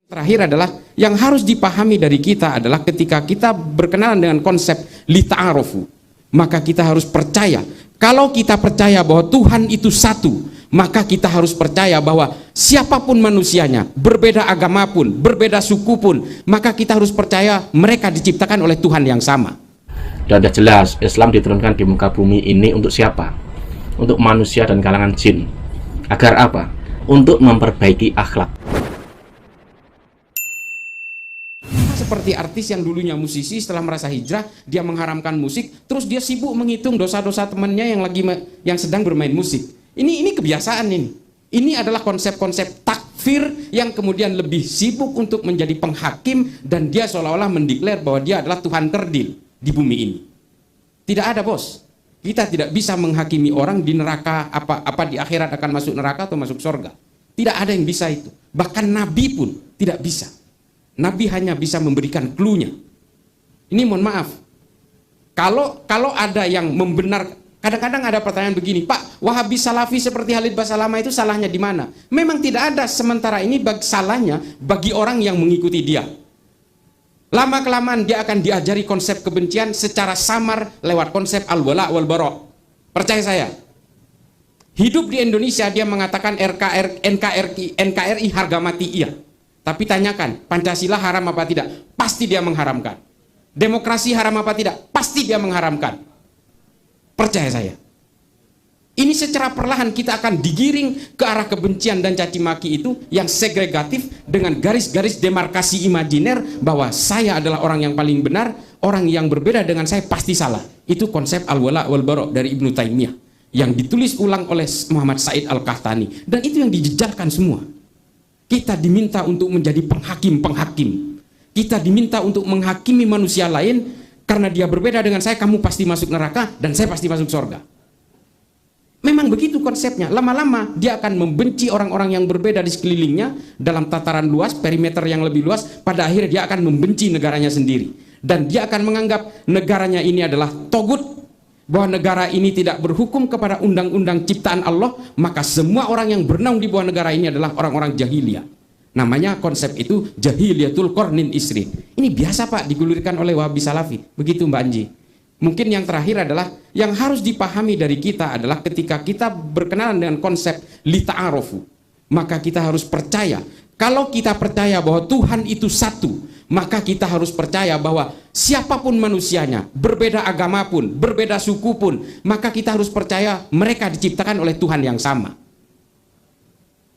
Terakhir adalah yang harus dipahami dari kita adalah ketika kita berkenalan dengan konsep lita'arofu, maka kita harus percaya. Kalau kita percaya bahwa Tuhan itu satu, maka kita harus percaya bahwa siapapun manusianya, berbeda agama pun, berbeda suku pun, maka kita harus percaya mereka diciptakan oleh Tuhan yang sama. Dan sudah jelas Islam diturunkan di muka bumi ini untuk siapa? Untuk manusia dan kalangan jin. Agar apa? Untuk memperbaiki akhlak. Seperti artis yang dulunya musisi, setelah merasa hijrah dia mengharamkan musik, terus dia sibuk menghitung dosa-dosa temannya yang sedang bermain musik. Ini kebiasaan ini. Ini adalah konsep-konsep takfir yang kemudian lebih sibuk untuk menjadi penghakim, dan dia seolah-olah mendeklar bahwa dia adalah Tuhan terdil di bumi ini. Tidak ada, bos. Kita tidak bisa menghakimi orang di neraka, apa di akhirat akan masuk neraka atau masuk surga. Tidak ada yang bisa itu. Bahkan Nabi pun tidak bisa. Nabi hanya bisa memberikan clue-nya. Ini mohon maaf. Kalau ada yang membenar, kadang-kadang ada pertanyaan begini, Pak, Wahabi Salafi seperti Khalid Basalamah itu salahnya di mana? Memang tidak ada, sementara ini salahnya bagi orang yang mengikuti dia. Lama-kelamaan dia akan diajari konsep kebencian secara samar lewat konsep al-wala wal-bara. Percaya saya. Hidup di Indonesia dia mengatakan NKRI harga mati iya. Tapi tanyakan, Pancasila haram apa tidak? Pasti dia mengharamkan. Demokrasi haram apa tidak? Pasti dia mengharamkan. Percaya saya. Ini secara perlahan kita akan digiring ke arah kebencian dan caci maki itu yang segregatif dengan garis-garis demarkasi imajiner bahwa saya adalah orang yang paling benar, orang yang berbeda dengan saya pasti salah. Itu konsep al-wala wal bara dari Ibnu Taimiyah yang ditulis ulang oleh Muhammad Said Al-Qahtani, dan itu yang dijejalkan semua. Kita diminta untuk menjadi penghakim-penghakim. Kita diminta untuk menghakimi manusia lain karena dia berbeda dengan saya, kamu pasti masuk neraka dan saya pasti masuk surga. Memang begitu konsepnya. Lama-lama dia akan membenci orang-orang yang berbeda di sekelilingnya dalam tataran luas, perimeter yang lebih luas. Pada akhirnya dia akan membenci negaranya sendiri. Dan dia akan menganggap negaranya ini adalah togut, bahwa negara ini tidak berhukum kepada undang-undang ciptaan Allah, maka semua orang yang bernaung di bawah negara ini adalah orang-orang jahiliyah. Namanya konsep itu jahiliyatul qarnin isri. Ini biasa, Pak, digulirkan oleh Wahabi Salafi. Begitu, Mbak Anji. Mungkin yang terakhir adalah yang harus dipahami dari kita adalah ketika kita berkenalan dengan konsep lita'arofu, maka kita harus percaya. Kalau kita percaya bahwa Tuhan itu satu, maka kita harus percaya bahwa siapapun manusianya, berbeda agama pun, berbeda suku pun, maka kita harus percaya mereka diciptakan oleh Tuhan yang sama.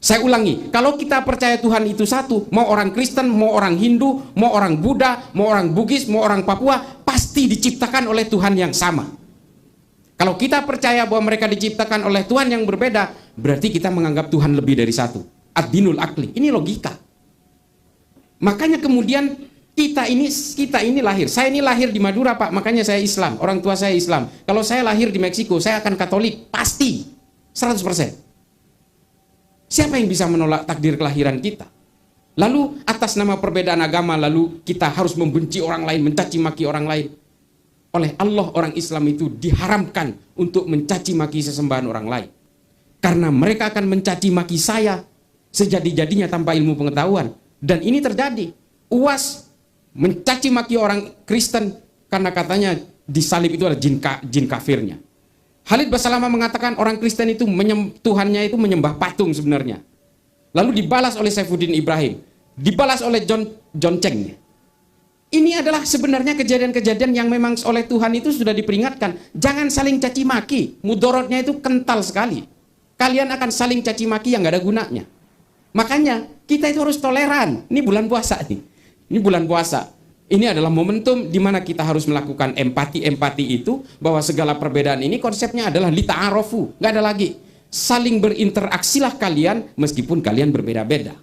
Saya ulangi, kalau kita percaya Tuhan itu satu, mau orang Kristen, mau orang Hindu, mau orang Buddha, mau orang Bugis, mau orang Papua, pasti diciptakan oleh Tuhan yang sama. Kalau kita percaya bahwa mereka diciptakan oleh Tuhan yang berbeda, berarti kita menganggap Tuhan lebih dari satu. Ad-dinul akli, ini logika. Makanya kemudian kita ini lahir. Saya ini lahir di Madura, Pak, makanya saya Islam. Orang tua saya Islam. Kalau saya lahir di Meksiko, saya akan Katolik, pasti 100%. Siapa yang bisa menolak takdir kelahiran kita? Lalu atas nama perbedaan agama, lalu kita harus membenci orang lain, mencaci maki orang lain. Oleh Allah, orang Islam itu diharamkan untuk mencaci maki sesembahan orang lain. Karena mereka akan mencaci maki saya sejadi-jadinya tanpa ilmu pengetahuan. Dan ini terjadi. UAS mencaci maki orang Kristen karena katanya di salib itu ada jin kafirnya. Khalid Basalamah mengatakan orang Kristen itu Tuhannya itu menyembah patung sebenarnya. Lalu dibalas oleh Saifuddin Ibrahim, dibalas oleh John Cheng. Ini adalah sebenarnya kejadian-kejadian yang memang oleh Tuhan itu sudah diperingatkan. Jangan saling caci maki, mudorotnya itu kental sekali. Kalian akan saling caci maki yang gak ada gunanya. Makanya kita itu harus toleran. Ini bulan puasa nih. Ini bulan puasa. Ini adalah momentum di mana kita harus melakukan empati itu, bahwa segala perbedaan ini konsepnya adalah lita'arofu. Nggak ada lagi. Saling berinteraksilah kalian meskipun kalian berbeda-beda.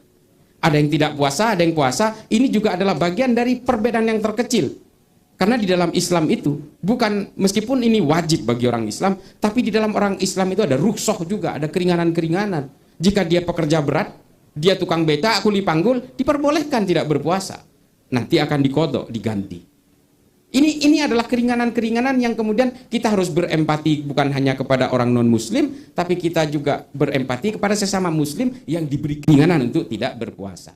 Ada yang tidak puasa, ada yang puasa. Ini juga adalah bagian dari perbedaan yang terkecil. Karena di dalam Islam itu, bukan, meskipun ini wajib bagi orang Islam, tapi di dalam orang Islam itu ada rukhsah juga, ada keringanan-keringanan. Jika dia pekerja berat, dia tukang beca, kuli panggul, diperbolehkan tidak berpuasa. Nanti akan dikodok, diganti. Ini adalah keringanan-keringanan yang kemudian kita harus berempati bukan hanya kepada orang non-muslim, tapi kita juga berempati kepada sesama muslim yang diberi keringanan untuk tidak berpuasa.